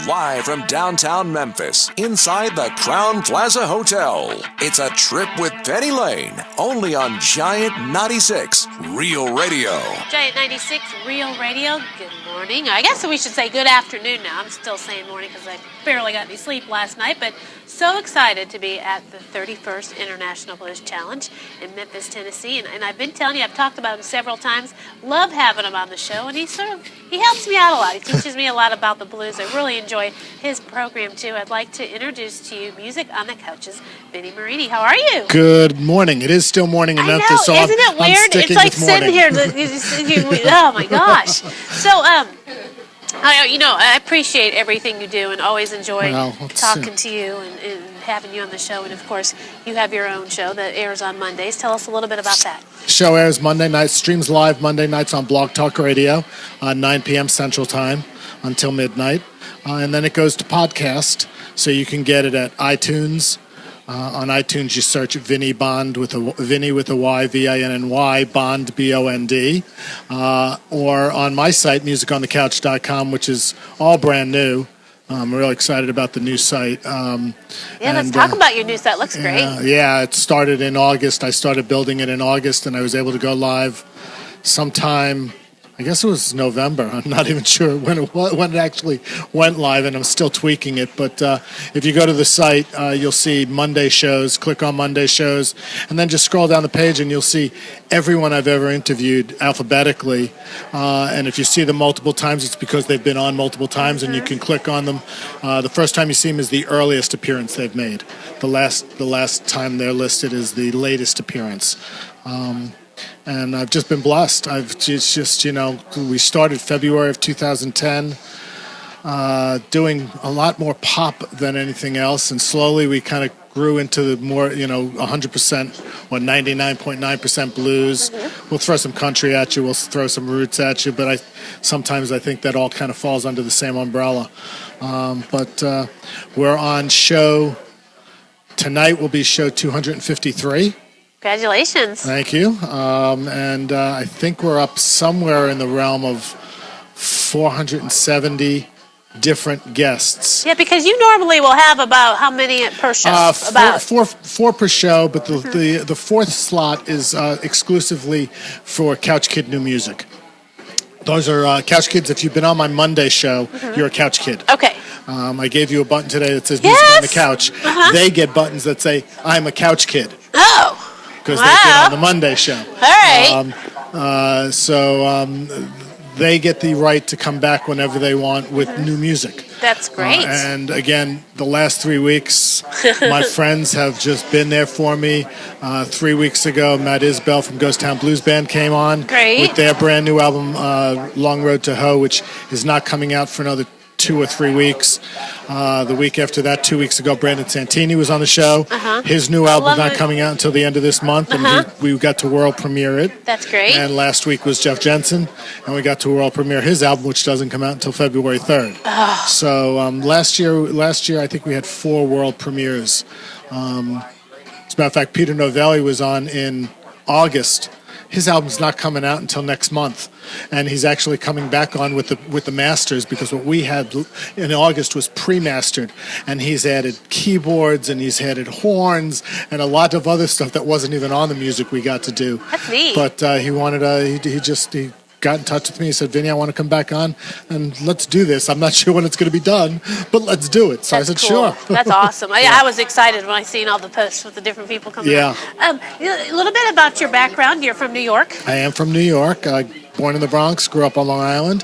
Live from downtown Memphis, inside the Crown Plaza Hotel. It's a trip with Penny Lane, only on Giant 96 Real Radio. Giant 96 Real Radio, good morning. I guess we should say good afternoon now. I'm still saying morning because I barely got any sleep last night, but so excited to be at the 31st International Blues Challenge in Memphis, Tennessee. And I've been telling you, I've talked about him several times. Love having him on the show, and he helps me out a lot. He teaches me a lot about the blues. I really enjoy his program, too. I'd like to introduce to you Music on the Couch's Vinny Marini. How are you? Good morning. It is still morning in Memphis. I know. So Isn't it weird? It's like sitting here. Oh, my gosh. So, I appreciate everything you do and always enjoy talking to you and having you on the show. And, of course, you have your own show that airs on Mondays. Tell us a little bit about that. Show airs Monday nights, streams live Monday nights on Blog Talk Radio, 9 p.m. Central Time until midnight. And then it goes to podcast, so you can get it at iTunes. On iTunes, you search Vinny Bond Vinny with a Y, V-I-N-N-Y, Bond, B-O-N-D. Or on my site, musiconthecouch.com, which is all brand new. I'm really excited about the new site. Let's talk about your new site. Looks great. Yeah, it started in August. I started building it in August, and I was able to go live sometime, I guess it was November. I'm not even sure when it actually went live, and I'm still tweaking it. But if you go to the site, you'll see Monday shows. Click on Monday shows, and then just scroll down the page, and you'll see everyone I've ever interviewed alphabetically. And if you see them multiple times, it's because they've been on multiple times, and you can click on them. The first time you see them is the earliest appearance they've made. The last time they're listed is the latest appearance. And I've just been blessed. We started February of 2010, doing a lot more pop than anything else, and slowly we kind of grew into the more, 100% or 99.9% blues. We'll throw some country at you, we'll throw some roots at you, but sometimes I think that all kind of falls under the same umbrella. But we're on show, tonight will be show 253. Congratulations. Thank you. And I think we're up somewhere in the realm of 470 different guests. Yeah, because you normally will have about how many per show? Four per show, but the fourth slot is exclusively for Couch Kid New Music. Those are Couch Kids. If you've been on my Monday show, you're a Couch Kid. Okay. I gave you a button today that says Music on the Couch. They get buttons that say, I'm a Couch Kid. Oh. Because they've been on the Monday show. All right. So they get the right to come back whenever they want with new music. That's great. And again, the last 3 weeks, my friends have just been there for me. 3 weeks ago, Matt Isbell from Ghost Town Blues Band came on with their brand new album, Long Road to Hoe, which is not coming out for another 2 or 3 weeks. The week after that, 2 weeks ago, Brandon Santini was on the show. His new album's not coming out until the end of this month, and we got to world premiere it. That's great. And last week was Jeff Jensen, and we got to world premiere his album, which doesn't come out until February 3rd. So last year, I think we had 4 world premieres. As a matter of fact, Peter Novelli was on in August. His album's not coming out until next month, and he's actually coming back on with the masters, because what we had in August was pre-mastered, and he's added keyboards and he's added horns and a lot of other stuff that wasn't even on the music we got to do. That's neat. But he wanted he got in touch with me. He said, Vinny, I want to come back on and let's do this. I'm not sure when it's going to be done, but let's do it. So I said, cool. sure. That's awesome. I was excited when I seen all the posts with the different people coming on. A little bit about your background. You're from New York. I am from New York. Born in the Bronx, grew up on Long Island.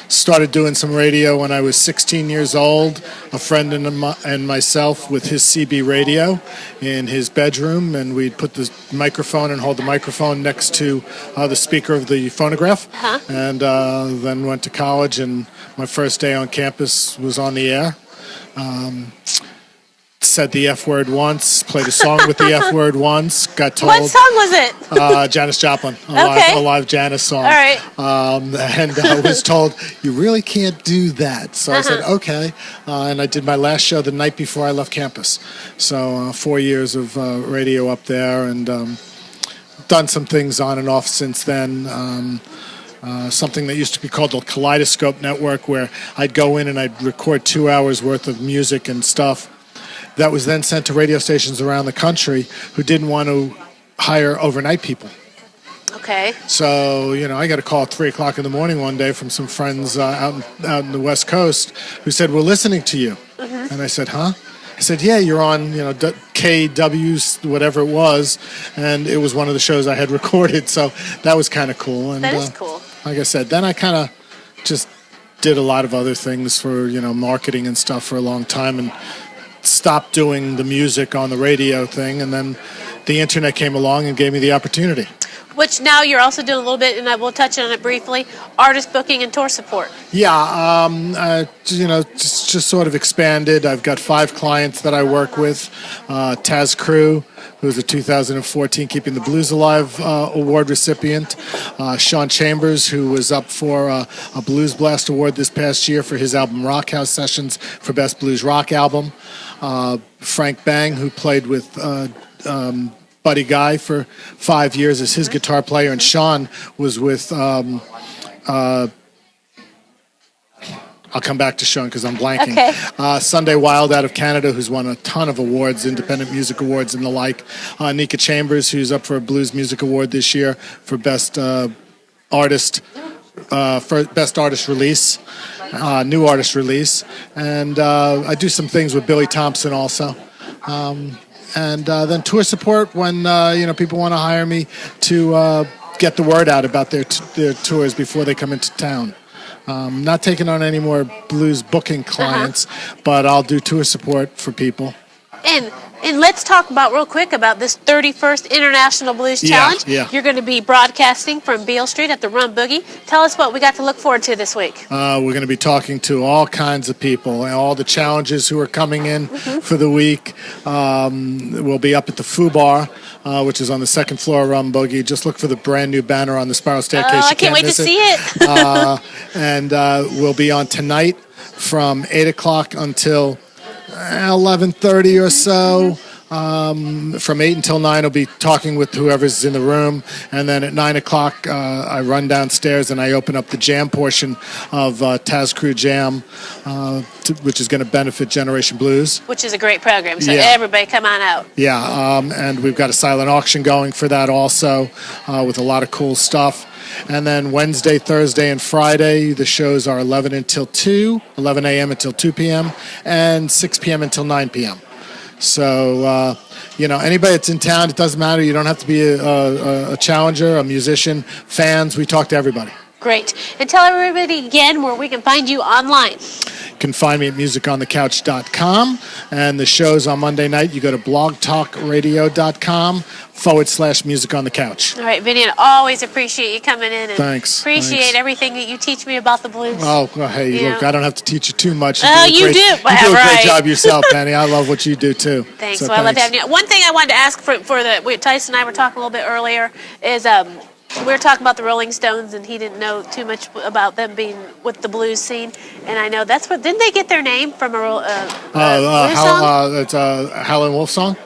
Started doing some radio when I was 16 years old. A friend and myself with his CB radio in his bedroom, and we'd put the microphone and hold the microphone next to the speaker of the phonograph. And then went to college, and my first day on campus was on the air. Said the F word once, played a song with the F word once, got told... What song was it? Janis Joplin, a live Janis song. All right. And I was told, you really can't do that. So I said, okay. And I did my last show the night before I left campus. So 4 years of radio up there, and done some things on and off since then. something that used to be called the Kaleidoscope Network, where I'd go in and I'd record 2 hours worth of music and stuff that was then sent to radio stations around the country who didn't want to hire overnight people. Okay. So, I got a call at 3 o'clock in the morning one day from some friends out in the West Coast who said, "We're listening to you." Mm-hmm. And I said, "Huh?" I said, "Yeah, you're on, KW, whatever it was." And it was one of the shows I had recorded. So that was kind of cool. And, that is cool. Like I said, then I kind of just did a lot of other things for, marketing and stuff for a long time and stopped doing the music on the radio thing. And then the internet came along and gave me the opportunity. Which now you're also doing a little bit, and I will touch on it briefly, artist booking and tour support. Yeah, just sort of expanded. I've got 5 clients that I work with. Taz Crew, who's a 2014 Keeping the Blues Alive award recipient. Sean Chambers, who was up for a Blues Blast award this past year for his album Rock House Sessions for Best Blues Rock Album. Frank Bang, who played with Buddy Guy for 5 years as his guitar player, and Sean was with I'll come back to Sean because I'm blanking. Okay. Sunday Wild out of Canada, who's won a ton of awards, independent music awards and the like. Nika Chambers, who's up for a Blues Music Award this year for Best Artist Release, New Artist Release. And I do some things with Billy Thompson also. And then tour support when people want to hire me to get the word out about their tours before they come into town. Not taking on any more blues booking clients, but I'll do tour support for people. And let's talk real quick about this 31st International Blues Challenge. Yeah. You're going to be broadcasting from Beale Street at the Rum Boogie. Tell us what we got to look forward to this week. We're going to be talking to all kinds of people, all the challengers who are coming in for the week. We'll be up at the Foo Bar, which is on the second floor of Rum Boogie. Just look for the brand new banner on the Spiral Staircase. Oh, I can't wait to see it. And we'll be on tonight from 8 o'clock until 11:30 or so. From 8 until 9, I'll be talking with whoever's in the room. And then at 9 o'clock, I run downstairs and I open up the jam portion of Taz Crew Jam, which is going to benefit Generation Blues. Which is a great program, so everybody come on out. Yeah, and we've got a silent auction going for that also, with a lot of cool stuff. And then Wednesday, Thursday, and Friday, the shows are 11 a.m. until 2 p.m., and 6 p.m. until 9 p.m. So, anybody that's in town, it doesn't matter. You don't have to be a challenger, a musician, fans. We talk to everybody. Great. And tell everybody again where we can find you online. You can find me at musiconthecouch.com. And the shows on Monday night, you go to blogtalkradio.com/Music on the Couch. All right, Vinny, I always appreciate you coming in. And Thanks. Appreciate everything that you teach me about the blues. Oh, well, hey, look, I don't have to teach you too much. You do. You do a great job yourself, Penny. I love what you do, too. Thanks. So well, I love having you. One thing I wanted to ask Tyson and I were talking a little bit earlier is we were talking about the Rolling Stones, and he didn't know too much about them being with the blues scene. And I know that's didn't they get their name from a blues song? It's a Howlin' Wolf song.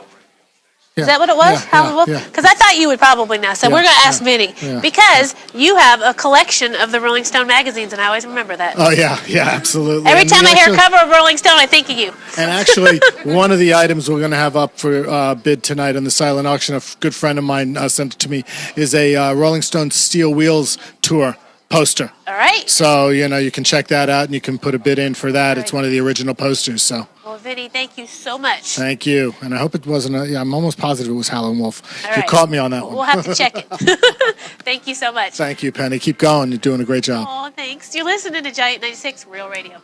Yeah. Is that what it was? Howlin' Wolf? Because I thought you would probably know. So we're going to ask Vinny. Yeah. Because you have a collection of the Rolling Stone magazines, and I always remember that. Oh, yeah, absolutely. Every time I hear a cover of Rolling Stone, I think of you. And actually, one of the items we're going to have up for bid tonight on the silent auction, a good friend of mine sent it to me, is a Rolling Stone Steel Wheels tour poster. All right. So, you can check that out, and you can put a bid in for that. Right. It's one of the original posters, so. Well, Vinny, thank you so much. Thank you. And I hope it wasn't I'm almost positive it was Howlin' Wolf. All right. You caught me on that one. We'll have to check it. Thank you so much. Thank you, Penny. Keep going. You're doing a great job. Oh, thanks. You're listening to Giant 96 Real Radio.